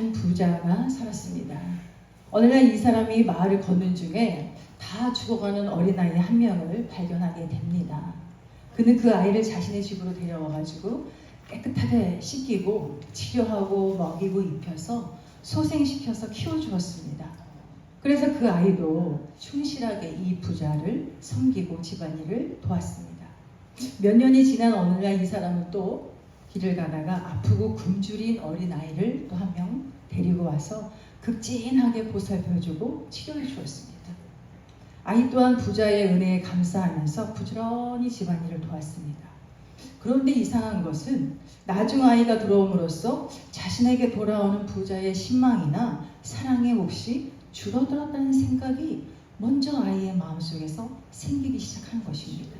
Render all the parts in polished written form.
한 부자가 살았습니다. 어느 날 이 사람이 마을을 걷는 중에 다 죽어가는 어린아이 한 명을 발견하게 됩니다. 그는 그 아이를 자신의 집으로 데려와가지고 깨끗하게 씻기고 치료하고 먹이고 입혀서 소생시켜서 키워주었습니다. 그래서 그 아이도 충실하게 이 부자를 섬기고 집안일을 도왔습니다. 몇 년이 지난 어느 날 이 사람은 또 길을 가다가 아프고 굶주린 어린아이를 또 한 명 데리고 와서 극진하게 보살펴주고 치료해 주었습니다. 아이 또한 부자의 은혜에 감사하면서 부지런히 집안일을 도왔습니다. 그런데 이상한 것은 나중 아이가 들어옴으로써 자신에게 돌아오는 부자의 신망이나 사랑의 몫이 줄어들었다는 생각이 먼저 아이의 마음속에서 생기기 시작한 것입니다.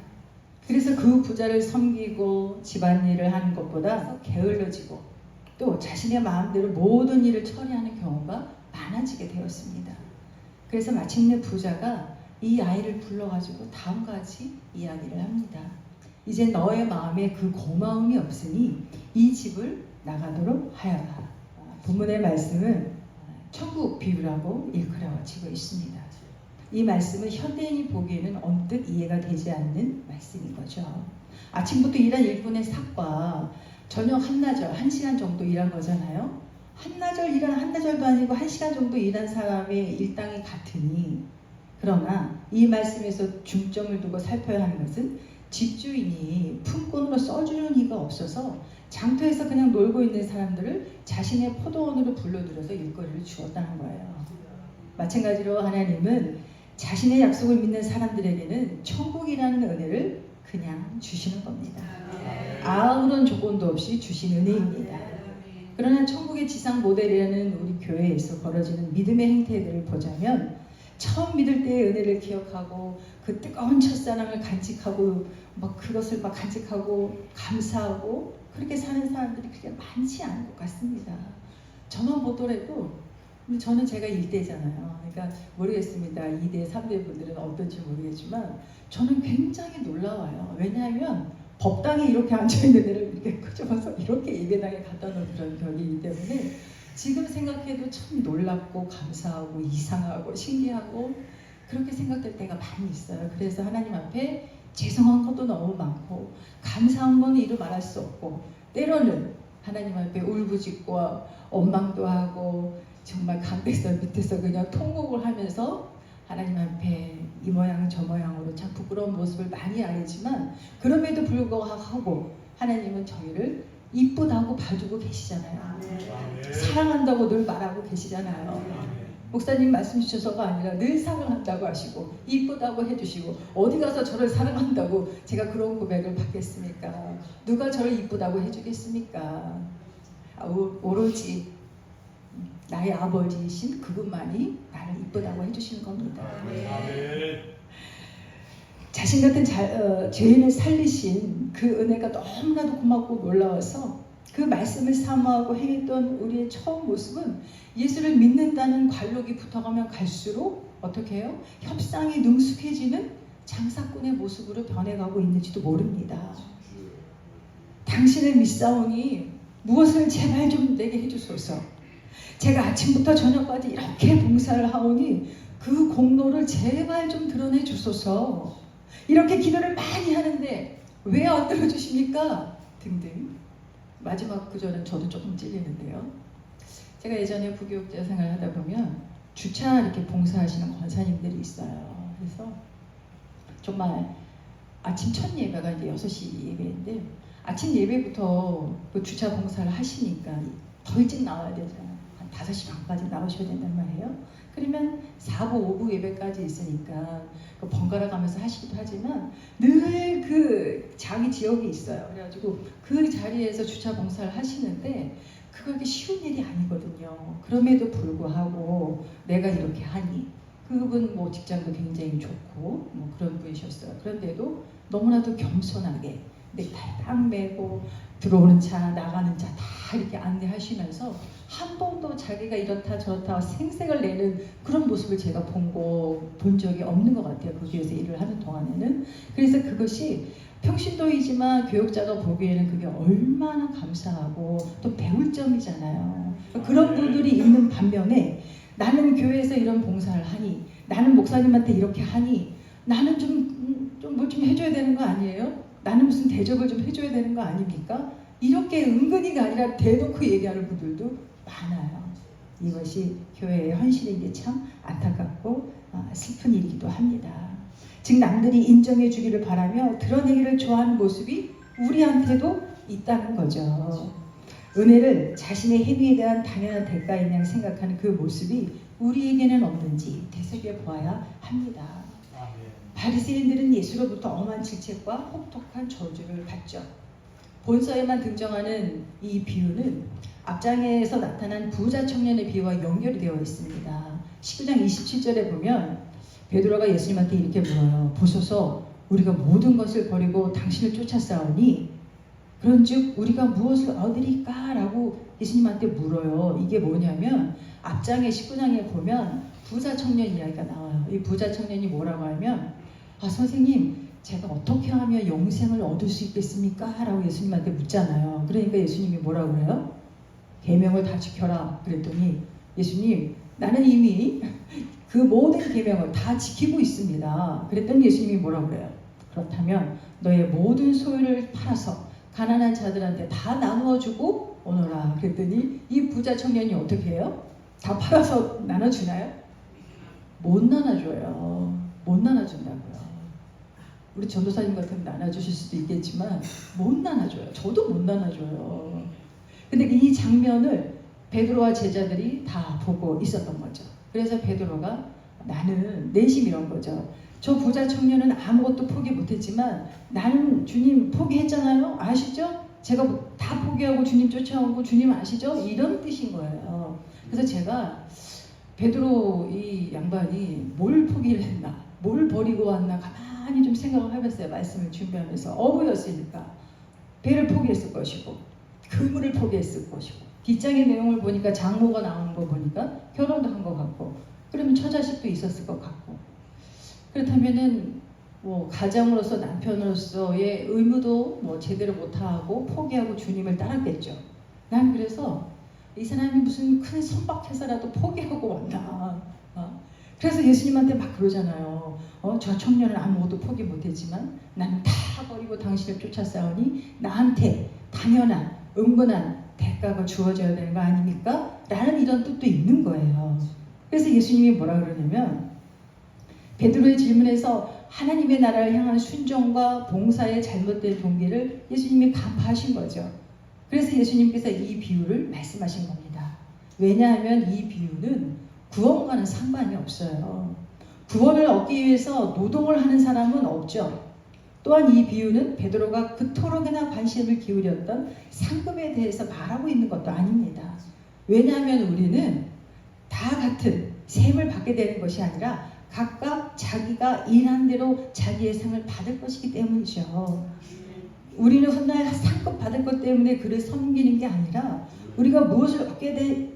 그래서 그 부자를 섬기고 집안일을 하는 것보다 게을러지고 또 자신의 마음대로 모든 일을 처리하는 경우가 많아지게 되었습니다. 그래서 마침내 부자가 이 아이를 불러가지고 다음과 같이 이야기를 합니다. 이제 너의 마음에 그 고마움이 없으니 이 집을 나가도록 하여라. 본문의 말씀은 천국 비유라고 일컬어지고 있습니다. 이 말씀은 현대인이 보기에는 언뜻 이해가 되지 않는 말씀인 거죠. 아침부터 일한 일꾼의 삭과 저녁 한나절, 1시간 정도 일한 거잖아요. 한나절도 아니고 1시간 정도 일한 사람의 일당이 같으니, 그러나 이 말씀에서 중점을 두고 살펴야 하는 것은 집주인이 품꾼으로 써주는 이가 없어서 장터에서 그냥 놀고 있는 사람들을 자신의 포도원으로 불러들여서 일거리를 주었다는 거예요. 마찬가지로 하나님은 자신의 약속을 믿는 사람들에게는 천국이라는 은혜를 그냥 주시는 겁니다. 아무런 조건도 없이 주신 은혜입니다. 그러나 천국의 지상 모델이라는 우리 교회에서 벌어지는 믿음의 행태들을 보자면 처음 믿을 때의 은혜를 기억하고 그 뜨거운 첫사랑을 간직하고 그것을 간직하고 감사하고 그렇게 사는 사람들이 그렇게 많지 않은 것 같습니다. 저만 보더라도 저는 제가 1대잖아요. 그러니까 모르겠습니다. 2대, 3대 분들은 어떤지 모르겠지만 저는 굉장히 놀라워요. 왜냐하면 법당에 이렇게 앉아있는 애를 이렇게 끄집어서 이렇게 예배당에 갖다 놓은 그런 격이기 때문에 지금 생각해도 참 놀랍고 감사하고 이상하고 신기하고 그렇게 생각될 때가 많이 있어요. 그래서 하나님 앞에 죄송한 것도 너무 많고 감사한 건 이루 말할 수 없고 때로는 하나님 앞에 울부짖고 원망도 하고 정말 강대서 밑에서 그냥 통곡을 하면서 하나님 앞에 이 모양 저 모양으로 참 부끄러운 모습을 많이 알지만 그럼에도 불구하고 하나님은 저희를 이쁘다고 봐주고 계시잖아요. 사랑한다고 늘 말하고 계시잖아요. 목사님 말씀 주셔서가 아니라 늘 사랑한다고 하시고 이쁘다고 해주시고 어디 가서 저를 사랑한다고 제가 그런 고백을 받겠습니까? 누가 저를 이쁘다고 해주겠습니까? 오로지 나의 아버지이신 그분만이 나를 이쁘다고 해주시는 겁니다. 자신 같은 죄인을 살리신 그 은혜가 너무나도 고맙고 놀라워서 그 말씀을 사모하고 행했던 우리의 처음 모습은 예수를 믿는다는 관록이 붙어가면 갈수록 어떻게 해요? 협상이 능숙해지는 장사꾼의 모습으로 변해가고 있는지도 모릅니다. 당신을 믿사오니 무엇을 제발 좀 내게 해주소서. 제가 아침부터 저녁까지 이렇게 봉사를 하오니 그 공로를 제발 좀 드러내 주소서. 이렇게 기도를 많이 하는데 왜 안 들어주십니까? 등등. 마지막 구절은 저도 조금 찔리는데요. 제가 예전에 부교육자 생활을 하다 보면 주차 이렇게 봉사하시는 권사님들이 있어요. 그래서 정말 아침 첫 예배가 이제 6시 예배인데 아침 예배부터 그 주차 봉사를 하시니까 더 일찍 나와야 되잖아요. 한 5시 반까지 나오셔야 된단 말이에요. 그러면 4부, 5부 예배까지 있으니까 그 번갈아 가면서 하시기도 하지만 늘 그 자기 지역이 있어요. 그래가지고 그 자리에서 주차 봉사를 하시는데 그게 쉬운 일이 아니거든요. 그럼에도 불구하고 내가 이렇게 하니 그분 직장도 굉장히 좋고 그런 분이셨어요. 그런데도 너무나도 겸손하게 넥타이 딱 매고 들어오는 차 나가는 차 다 이렇게 안내하시면서 한 번도 자기가 이렇다 저렇다 생색을 내는 그런 모습을 제가 본 적이 없는 것 같아요. 그 교회에서 일을 하는 동안에는. 그래서 그것이 평신도이지만 교육자가 보기에는 그게 얼마나 감사하고 또 배울 점이잖아요. 그런 분들이 있는 반면에 나는 교회에서 이런 봉사를 하니, 나는 목사님한테 이렇게 하니, 나는 뭘 좀 해줘야 되는 거 아니에요? 나는 무슨 대접을 좀 해줘야 되는 거 아닙니까? 이렇게 은근히가 아니라 대놓고 얘기하는 분들도 많아요. 이것이 교회의 헌신인 게 참 안타깝고 슬픈 일이기도 합니다. 즉 남들이 인정해 주기를 바라며 드러내기를 좋아하는 모습이 우리한테도 있다는 거죠. 은혜를 자신의 행위에 대한 당연한 대가인 양 생각하는 그 모습이 우리에게는 없는지 되새겨 보아야 합니다. 바리새인들은 예수로부터 엄한 질책과 혹독한 저주를 받죠. 본서에만 등장하는 이 비유는 앞장에서 나타난 부자 청년의 비유와 연결이 되어 있습니다. 19장 27절에 보면 베드로가 예수님한테 이렇게 물어요. 보소서 우리가 모든 것을 버리고 당신을 쫓아싸우니 그런즉 우리가 무엇을 얻으리까? 라고 예수님한테 물어요. 이게 뭐냐면 앞장의 19장에 보면 부자 청년 이야기가 나와요. 이 부자 청년이 뭐라고 하면 선생님 제가 어떻게 하면 영생을 얻을 수 있겠습니까? 라고 예수님한테 묻잖아요. 그러니까 예수님이 뭐라고 그래요? 계명을 다 지켜라. 그랬더니 예수님 나는 이미 그 모든 계명을 다 지키고 있습니다. 그랬더니 예수님이 뭐라고 그래요? 그렇다면 너의 모든 소유를 팔아서 가난한 자들한테 다 나누어 주고 오너라. 그랬더니 이 부자 청년이 어떻게 해요? 다 팔아서 나눠주나요? 못 나눠줘요. 못 나눠준다고요. 우리 전도사님 같으면 나눠주실 수도 있겠지만 못 나눠줘요. 저도 못 나눠줘요. 근데 이 장면을 베드로와 제자들이 다 보고 있었던 거죠. 그래서 베드로가 나는 내심 이런 거죠. 저 부자 청년은 아무것도 포기 못했지만 나는 주님 포기했잖아요. 아시죠? 제가 다 포기하고 주님 쫓아오고 주님 아시죠? 이런 뜻인 거예요. 그래서 제가 베드로 이 양반이 뭘 포기를 했나, 뭘 버리고 왔나 가만히 좀 생각을 해봤어요. 말씀을 준비하면서 어부였으니까 배를 포기했을 것이고 그물을 포기했을 것이고 뒷장의 내용을 보니까 장모가 나오는 거 보니까 결혼도 한 것 같고 그러면 처자식도 있었을 것 같고 그렇다면은 뭐 가장으로서 남편으로서의 의무도 제대로 못하고 포기하고 주님을 따랐겠죠. 난 그래서 이 사람이 무슨 큰 선박해서라도 포기하고 왔나. 그래서 예수님한테 막 그러잖아요. 저 청년은 아무것도 포기 못했지만 나는 다 버리고 당신을 쫓아싸우니 나한테 당연한 은근한 대가가 주어져야 되는 거 아닙니까? 라는 이런 뜻도 있는 거예요. 그래서 예수님이 뭐라 그러냐면 베드로의 질문에서 하나님의 나라를 향한 순종과 봉사의 잘못된 동기를 예수님이 간파하신 거죠. 그래서 예수님께서 이 비유를 말씀하신 겁니다. 왜냐하면 이 비유는 구원과는 상관이 없어요. 구원을 얻기 위해서 노동을 하는 사람은 없죠. 또한 이 비유는 베드로가 그토록이나 관심을 기울였던 상급에 대해서 말하고 있는 것도 아닙니다. 왜냐하면 우리는 다 같은 셈을 받게 되는 것이 아니라 각각 자기가 일한 대로 자기의 상을 받을 것이기 때문이죠. 우리는 훗날 상급 받을 것 때문에 그를 섬기는 게 아니라 우리가 무엇을 얻게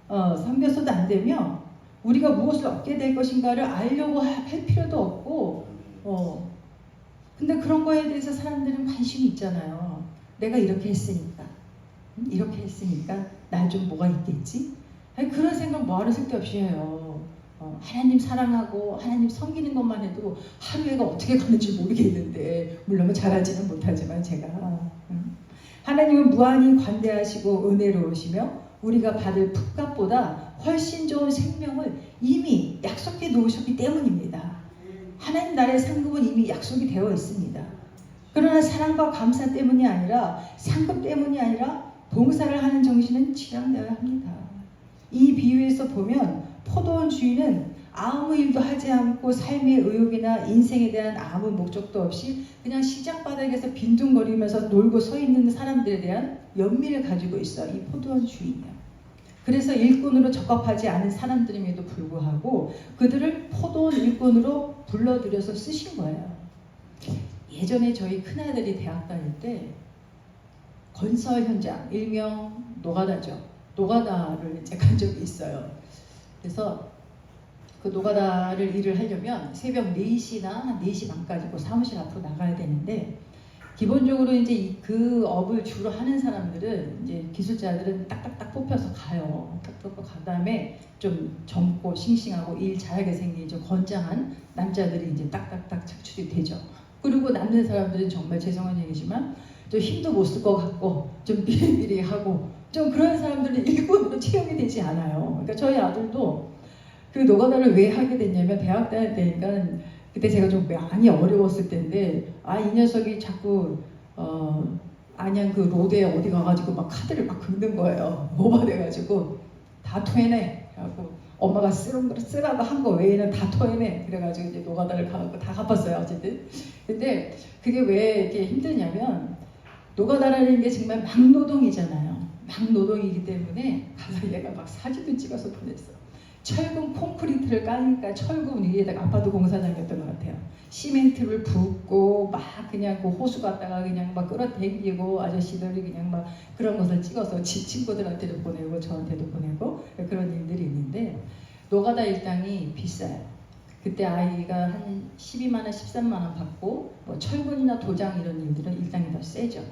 섬겨서도 안 되며 우리가 무엇을 얻게 될 것인가를 알려고 할 필요도 없고 근데 그런 거에 대해서 사람들은 관심이 있잖아요. 내가 이렇게 했으니까 날 좀 뭐가 있겠지? 아니, 그런 생각 뭐하러 쓸데없이 해요. 하나님 사랑하고 하나님 섬기는 것만 해도 하루에가 어떻게 가는지 모르겠는데 물론 잘하지는 못하지만 제가 하나님은 무한히 관대하시고 은혜로우시며 우리가 받을 품값보다 훨씬 좋은 생명을 이미 약속해 놓으셨기 때문입니다. 하나님 나라의 상급은 이미 약속이 되어 있습니다. 그러나 사랑과 감사 때문이 아니라 상급 때문이 아니라 봉사를 하는 정신은 지향되어야 합니다. 이 비유에서 보면 포도원 주인은 아무 일도 하지 않고 삶의 의욕이나 인생에 대한 아무 목적도 없이 그냥 시장 바닥에서 빈둥거리면서 놀고 서 있는 사람들에 대한 연민을 가지고 있어. 이 포도원 주인이요. 그래서 일꾼으로 적합하지 않은 사람들임에도 불구하고 그들을 포도원 일꾼으로 불러들여서 쓰신 거예요. 예전에 저희 큰아들이 대학 다닐 때 건설 현장, 일명 노가다죠. 노가다를 이제 간 적이 있어요. 그래서 그 노가다를 일을 하려면 새벽 4시나 한 4시 반까지 그 사무실 앞으로 나가야 되는데, 기본적으로 이제 그 업을 주로 하는 사람들은 이제 기술자들은 딱딱딱 뽑혀서 가요. 딱 뽑고 간 다음에 좀 젊고 싱싱하고 일 잘하게 생긴 좀 건장한 남자들이 이제 딱딱딱 착출이 되죠. 그리고 남는 사람들은 정말 죄송한 얘기지만 좀 힘도 못 쓸 것 같고 좀 비리비리하고 좀 그런 사람들은 일꾼으로 채용이 되지 않아요. 그러니까 저희 아들도 그 노가다를 왜 하게 됐냐면 대학 다닐 때니까 그때 제가 좀 많이 어려웠을 때인데 이 녀석이 자꾸 안양 그 로드에 어디 가가지고 막 카드를 막 긁는 거예요. 오버돼가지고 다 토해내. 그래갖고 엄마가 쓰라고 한 거 외에는 다 토해내. 그래가지고 이제 노가다를 가고 다 갚았어요. 어쨌든. 근데 그게 왜 이렇게 힘드냐면 노가다라는 게 정말 막노동이잖아요. 막노동이기 때문에 가서 얘가 막 사진도 찍어서 보냈어. 철근 콘크리트를 까니까 철근 위에다가 아파트 공사장이었던 것 같아요. 시멘트를 붓고 막 그냥 그 호수 갖다가 그냥 막 끌어당기고 아저씨들이 그냥 막 그런 것을 찍어서 지 친구들한테도 보내고 저한테도 보내고 그런 일들이 있는데, 노가다 일당이 비싸요. 그때 아이가 한 12만 원, 13만 원 받고 뭐 철근이나 도장 이런 일들은 일당이 더 세죠.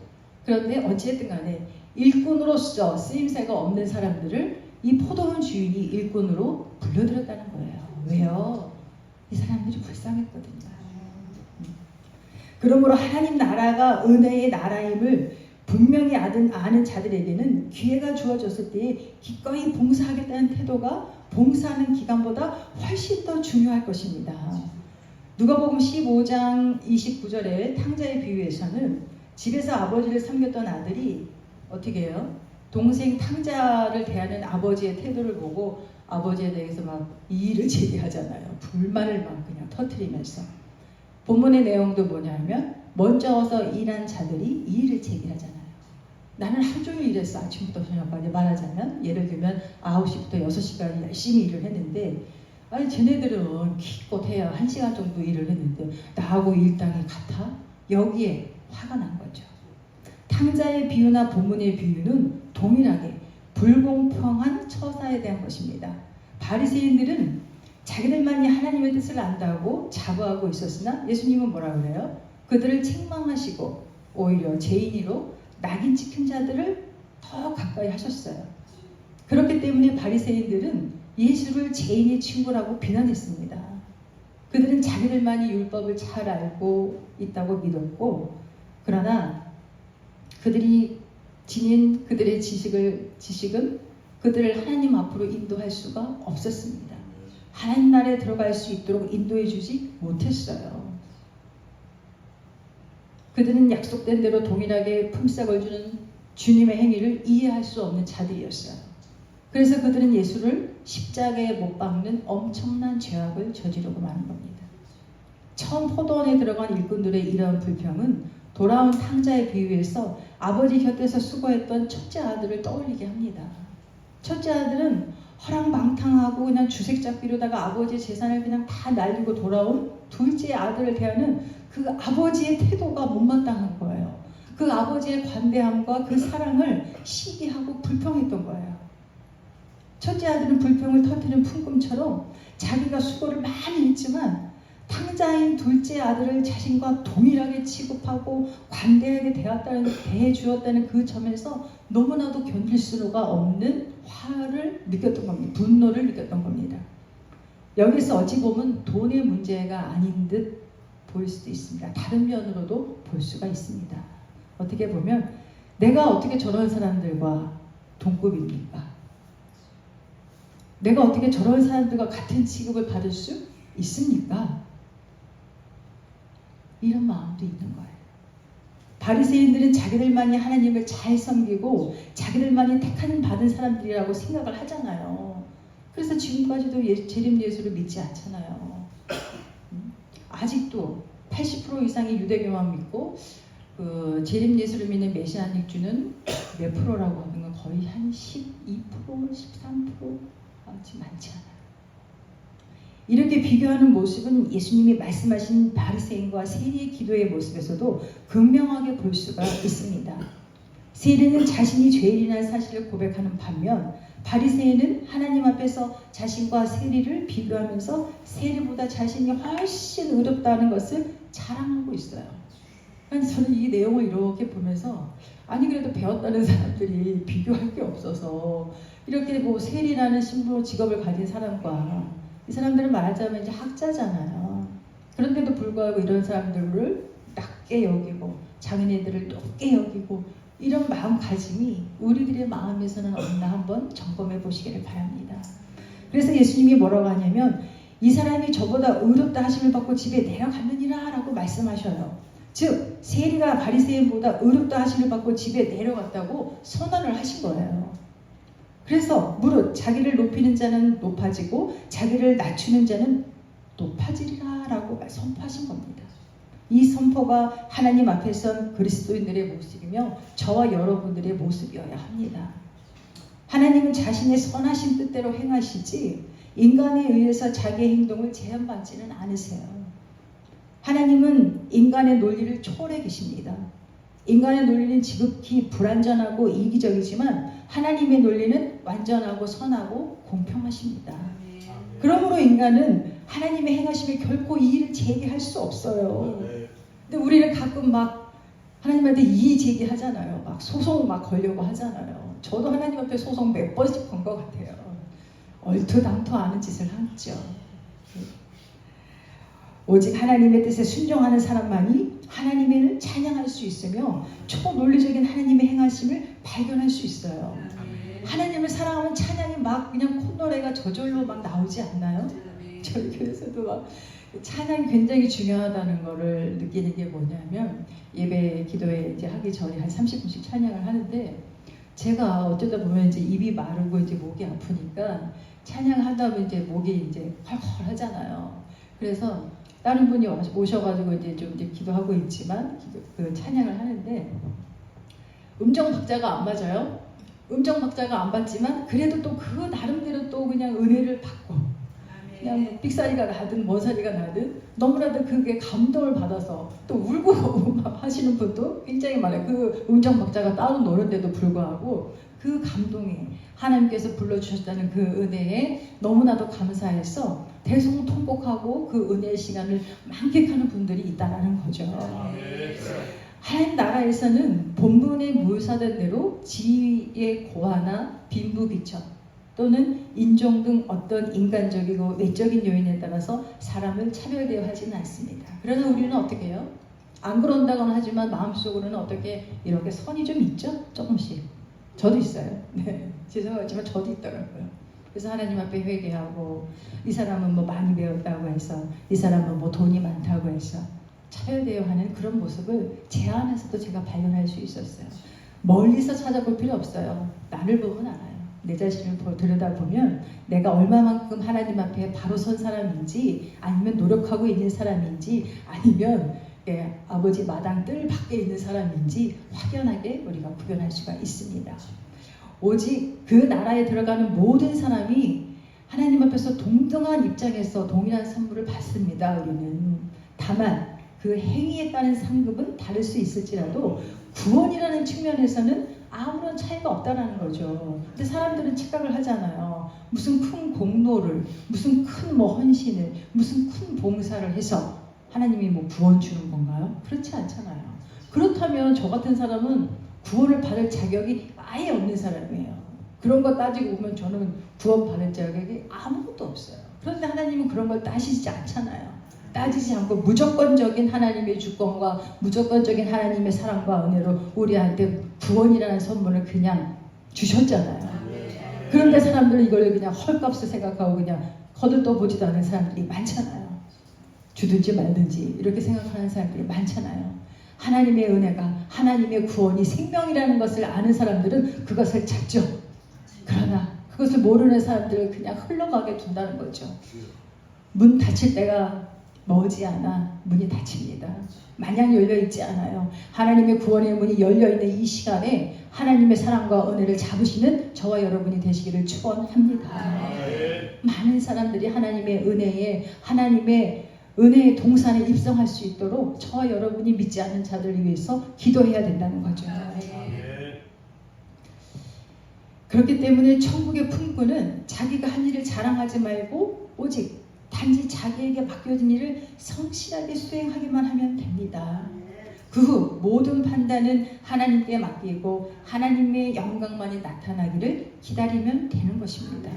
그런데 어찌됐든 간에 일꾼으로서 쓰임새가 없는 사람들을 이 포도원 주인이 일꾼으로 불러들였다는 거예요. 왜요? 이 사람들이 불쌍했거든요. 그러므로 하나님 나라가 은혜의 나라임을 분명히 아는 자들에게는 기회가 주어졌을 때에 기꺼이 봉사하겠다는 태도가 봉사하는 기간보다 훨씬 더 중요할 것입니다. 누가복음 15장 29절의 탕자의 비유에서는 집에서 아버지를 섬겼던 아들이 어떻게 해요? 동생 탕자를 대하는 아버지의 태도를 보고 아버지에 대해서 막 이의를 제기하잖아요. 불만을 막 그냥 터뜨리면서. 본문의 내용도 뭐냐면 먼저 와서 일한 자들이 이의를 제기하잖아요. 나는 하루 종일 일했어. 아침부터 저녁까지. 말하자면 예를 들면 9시부터 6시까지 열심히 일을 했는데 쟤네들은 기껏 해야 1시간 정도 일을 했는데 나하고 일당이 같아? 여기에 화가 난 거죠. 탕자의 비유나 본문의 비유는 동일하게 불공평한 처사에 대한 것입니다. 바리새인들은 자기들만이 하나님의 뜻을 안다고 자부하고 있었으나 예수님은 뭐라 그래요? 그들을 책망하시고 오히려 죄인으로 낙인 찍힌 자들을 더 가까이 하셨어요. 그렇기 때문에 바리새인들은 예수를 죄인의 친구라고 비난했습니다. 그들은 자기들만이 율법을 잘 알고 있다고 믿었고, 그러나 그들이 지닌 그들의 지식은 그들을 하나님 앞으로 인도할 수가 없었습니다. 하나님 나라에 들어갈 수 있도록 인도해 주지 못했어요. 그들은 약속된 대로 동일하게 품삯을 주는 주님의 행위를 이해할 수 없는 자들이었어요. 그래서 그들은 예수를 십자가에 못 박는 엄청난 죄악을 저지르고 마는 겁니다. 처음 포도원에 들어간 일꾼들의 이러한 불평은 돌아온 탕자의 비유에서 아버지 곁에서 수고했던 첫째 아들을 떠올리게 합니다. 첫째 아들은 허랑방탕하고 그냥 주색잡기로다가 아버지의 재산을 그냥 다 날리고 돌아온 둘째 아들을 대하는 그 아버지의 태도가 못마땅한 거예요. 그 아버지의 관대함과 그 사랑을 시기하고 불평했던 거예요. 첫째 아들은 불평을 터뜨리는 풍금처럼 자기가 수고를 많이 했지만 탕자인 둘째 아들을 자신과 동일하게 취급하고 관대하게 대해주었다는 그 점에서 너무나도 견딜 수가 없는 화를 느꼈던 겁니다. 분노를 느꼈던 겁니다. 여기서 어찌 보면 돈의 문제가 아닌 듯 보일 수도 있습니다. 다른 면으로도 볼 수가 있습니다. 어떻게 보면 내가 어떻게 저런 사람들과 동급입니까? 내가 어떻게 저런 사람들과 같은 취급을 받을 수 있습니까? 이런 마음도 있는 거예요. 바리새인들은 자기들만이 하나님을 잘 섬기고 자기들만이 택함 받은 사람들이라고 생각을 하잖아요. 그래서 지금까지도 재림 예수를 믿지 않잖아요. 아직도 80% 이상이 유대교만 믿고 그 재림 예수를 믿는 메시아닉주는 몇 프로라고 하는 건 거의 한 12%, 13% 아직 많지 않아요. 이렇게 비교하는 모습은 예수님이 말씀하신 바리새인과 세리의 기도의 모습에서도 극명하게 볼 수가 있습니다. 세리는 자신이 죄인이라는 사실을 고백하는 반면 바리새인은 하나님 앞에서 자신과 세리를 비교하면서 세리보다 자신이 훨씬 의롭다는 것을 자랑하고 있어요. 그래서 저는 이 내용을 이렇게 보면서 아니 그래도 배웠다는 사람들이 비교할 게 없어서 이렇게 뭐 세리라는 신분 직업을 가진 사람과 이 사람들은 말하자면 이제 학자잖아요. 그런데도 불구하고 이런 사람들을 낮게 여기고 장인애들을 높게 여기고 이런 마음가짐이 우리들의 마음에서는 없나 한번 점검해 보시기를 바랍니다. 그래서 예수님이 뭐라고 하냐면 이 사람이 저보다 의롭다 하심을 받고 집에 내려갔느니라 라고 말씀하셔요. 즉 세리가 바리새인보다 의롭다 하심을 받고 집에 내려갔다고 선언을 하신 거예요. 그래서 무릇 자기를 높이는 자는 높아지고 자기를 낮추는 자는 높아지리라 라고 선포하신 겁니다. 이 선포가 하나님 앞에 선 그리스도인들의 모습이며 저와 여러분들의 모습이어야 합니다. 하나님은 자신의 선하신 뜻대로 행하시지 인간에 의해서 자기의 행동을 제한받지는 않으세요. 하나님은 인간의 논리를 초월해 계십니다. 인간의 논리는 지극히 불완전하고 이기적이지만 하나님의 논리는 완전하고 선하고 공평하십니다. 그러므로 인간은 하나님의 행하심에 결코 이의를 제기할 수 없어요. 근데 우리는 가끔 막 하나님한테 이의 제기하잖아요. 막 소송 막 걸려고 하잖아요. 저도 하나님 앞에 소송 몇 번씩 건 것 같아요. 얼토당토 않은 짓을 하죠. 오직 하나님의 뜻에 순종하는 사람만이 하나님을 찬양할 수 있으며 초논리적인 하나님의 행하심을 발견할 수 있어요. 하나님을 사랑하면 찬양이 막 그냥 콧노래가 저절로 막 나오지 않나요? 저희 교회에서도 막 찬양이 굉장히 중요하다는 것을 느끼는 게 뭐냐면 예배 기도에 이제 하기 전에 한 30분씩 찬양을 하는데 제가 어쩌다 보면 이제 입이 마르고 이제 목이 아프니까 찬양을 하다 보면 이제 목이 이제 헐헐 하잖아요. 그래서 다른 분이 오셔가지고 이제 좀 이제 기도하고 있지만 그 찬양을 하는데 음정 박자가 안 맞아요. 음정 박자가 안 맞지만 그래도 또 그 나름대로 또 그냥 은혜를 받고 그냥 삑사리가 나든 뭔 사리가 나든 너무나도 그게 감동을 받아서 또 울고 막 하시는 분도 굉장히 많아요. 그 음정 박자가 따로 노는데도 불구하고 그 감동이 하나님께서 불러주셨다는 그 은혜에 너무나도 감사해서 대성통곡하고 그 은혜의 시간을 만끽하는 분들이 있다는 거죠. 하나님 나라에서는 본문에 묘사된 대로 지위의 고하나 빈부귀천 또는 인종 등 어떤 인간적이고 외적인 요인에 따라서 사람을 차별대하지는 않습니다. 그러나 우리는 어떻게 해요? 안 그런다고는 하지만 마음속으로는 어떻게 이렇게 선이 좀 있죠? 조금씩. 저도 있어요. 네, 죄송하지만 저도 있더라고요. 그래서 하나님 앞에 회개하고 이 사람은 뭐 많이 배웠다고 해서 이 사람은 뭐 돈이 많다고 해서 차별대하는 그런 모습을 제 안에서도 제가 발견할 수 있었어요. 멀리서 찾아볼 필요 없어요. 나를 보면 알아요. 내 자신을 들여다보면 내가 얼마만큼 하나님 앞에 바로 선 사람인지 아니면 노력하고 있는 사람인지 아니면 아버지 마당 뜰 밖에 있는 사람인지 확연하게 우리가 구별할 수가 있습니다. 오직 그 나라에 들어가는 모든 사람이 하나님 앞에서 동등한 입장에서 동일한 선물을 받습니다. 우리는 다만 그 행위에 따른 상급은 다를 수 있을지라도 구원이라는 측면에서는 아무런 차이가 없다는 거죠. 근데 사람들은 착각을 하잖아요. 무슨 큰 공로를, 무슨 큰 뭐 헌신을, 무슨 큰 봉사를 해서 하나님이 뭐 구원 주는 건가요? 그렇지 않잖아요. 그렇다면 저 같은 사람은 구원을 받을 자격이 아예 없는 사람이에요. 그런 거 따지고 보면 저는 구원 받을 자격이 아무것도 없어요. 그런데 하나님은 그런 걸 따지지 않잖아요. 따지지 않고 무조건적인 하나님의 주권과 무조건적인 하나님의 사랑과 은혜로 우리한테 구원이라는 선물을 그냥 주셨잖아요. 그런데 사람들은 이걸 그냥 헐값을 생각하고 그냥 거들떠보지도 않는 사람들이 많잖아요. 주든지 말든지 이렇게 생각하는 사람들이 많잖아요. 하나님의 은혜가 하나님의 구원이 생명이라는 것을 아는 사람들은 그것을 찾죠. 그러나 그것을 모르는 사람들을 그냥 흘러가게 둔다는 거죠. 문 닫힐 때가 머지않아 문이 닫힙니다. 마냥 열려있지 않아요. 하나님의 구원의 문이 열려있는 이 시간에 하나님의 사랑과 은혜를 잡으시는 저와 여러분이 되시기를 축원합니다. 많은 사람들이 하나님의 은혜의 동산에 입성할 수 있도록 저와 여러분이 믿지 않는 자들을 위해서 기도해야 된다는 거죠. 그렇기 때문에 천국의 품꾼은 자기가 한 일을 자랑하지 말고 오직 단지 자기에게 맡겨진 일을 성실하게 수행하기만 하면 됩니다. 그 후 모든 판단은 하나님께 맡기고 하나님의 영광만이 나타나기를 기다리면 되는 것입니다.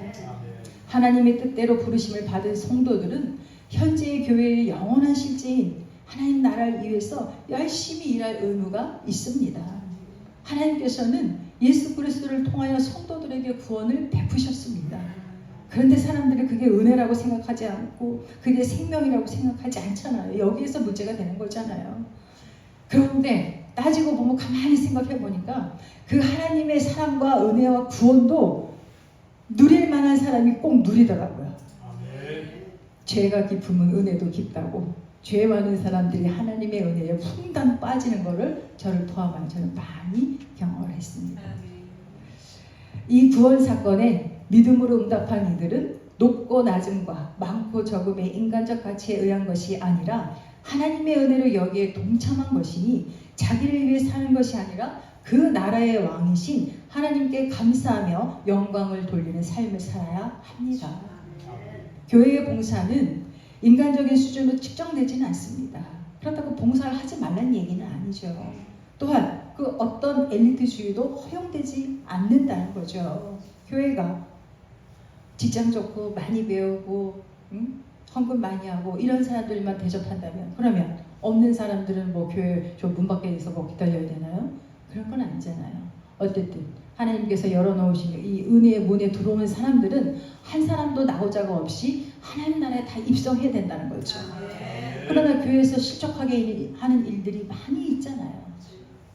하나님의 뜻대로 부르심을 받은 성도들은 현재의 교회의 영원한 실제인 하나님 나라를 위해서 열심히 일할 의무가 있습니다. 하나님께서는 예수 그리스도를 통하여 성도들에게 구원을 베푸셨습니다. 그런데 사람들이 그게 은혜라고 생각하지 않고 그게 생명이라고 생각하지 않잖아요. 여기에서 문제가 되는 거잖아요. 그런데 따지고 보면 가만히 생각해 보니까 그 하나님의 사랑과 은혜와 구원도 누릴 만한 사람이 꼭 누리더라고요. 죄가 깊으면 은혜도 깊다고 죄 많은 사람들이 하나님의 은혜에 풍당 빠지는 것을 저를 포함한 저는 많이 경험을 했습니다. 이 구원 사건에 믿음으로 응답한 이들은 높고 낮음과 많고 적음의 인간적 가치에 의한 것이 아니라 하나님의 은혜로 여기에 동참한 것이니 자기를 위해 사는 것이 아니라 그 나라의 왕이신 하나님께 감사하며 영광을 돌리는 삶을 살아야 합니다. 교회의 봉사는 인간적인 수준으로 측정되지는 않습니다. 그렇다고 봉사를 하지 말라는 얘기는 아니죠. 또한 그 어떤 엘리트주의도 허용되지 않는다는 거죠. 교회가 직장 좋고 많이 배우고 헌금 많이 하고 이런 사람들만 대접한다면 그러면 없는 사람들은 뭐 교회 저 문 밖에서 뭐 기다려야 되나요? 그런 건 아니잖아요. 어쨌든 하나님께서 열어놓으신 이 은혜의 문에 들어오는 사람들은 한 사람도 나오자가 없이 하나님 나라에 다 입성해야 된다는 거죠. 그러나 교회에서 실족하게 하는 일들이 많이 있잖아요.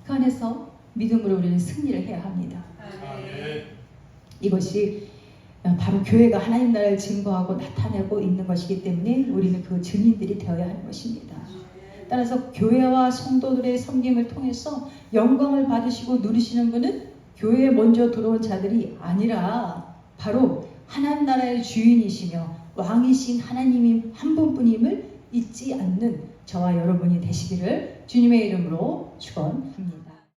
그 안에서 믿음으로 우리는 승리를 해야 합니다. 이것이 바로 교회가 하나님 나라를 증거하고 나타내고 있는 것이기 때문에 우리는 그 증인들이 되어야 하는 것입니다. 따라서 교회와 성도들의 섬김을 통해서 영광을 받으시고 누리시는 분은 교회에 먼저 들어온 자들이 아니라 바로 하나님 나라의 주인이시며 왕이신 하나님이 한 분뿐임을 잊지 않는 저와 여러분이 되시기를 주님의 이름으로 축원합니다.